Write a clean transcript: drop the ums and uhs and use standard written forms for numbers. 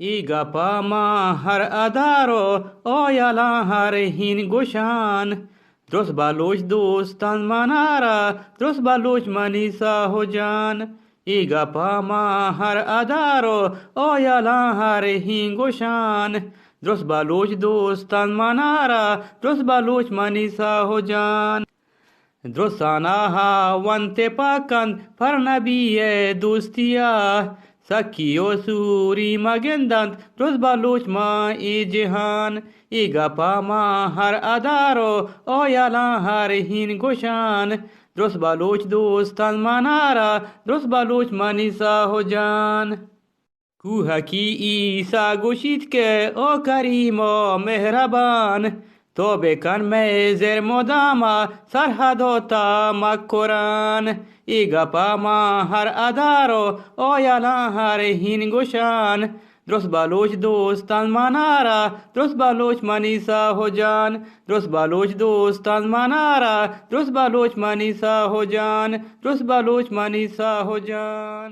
ای گپا ما هر ادارو آیالا هر هین گوشان درست بلوچ دوستان منارا درست بلوچ منیسا و جان ای گپا ما هر ادارو آیالا هر هین گوشان درست بلوچ دوستان منارا درست بلوچ منیسا و جان درستانا ها ونت پاکند پر نبی دوستیا سکی و سوری مگندند درست بلوچ ما ای جهان ای گپا ما هر ادارو آیالا هر هین گوشان درست بلوچ دوستان منارا درست بلوچ منیسا و جان کوهکی ایسا گوشید که او کریم و مهربان تو بکن میزر مداما سرحدوتا مکران ای گپا ما هر ادارو آیالا هر هین گوشان درست بلوچ دوستان منارا درست بلوچ منیسا و جان درست بلوچ دوستان منارا درست بلوچ منیسا و جان درست بلوچ منیسا و جان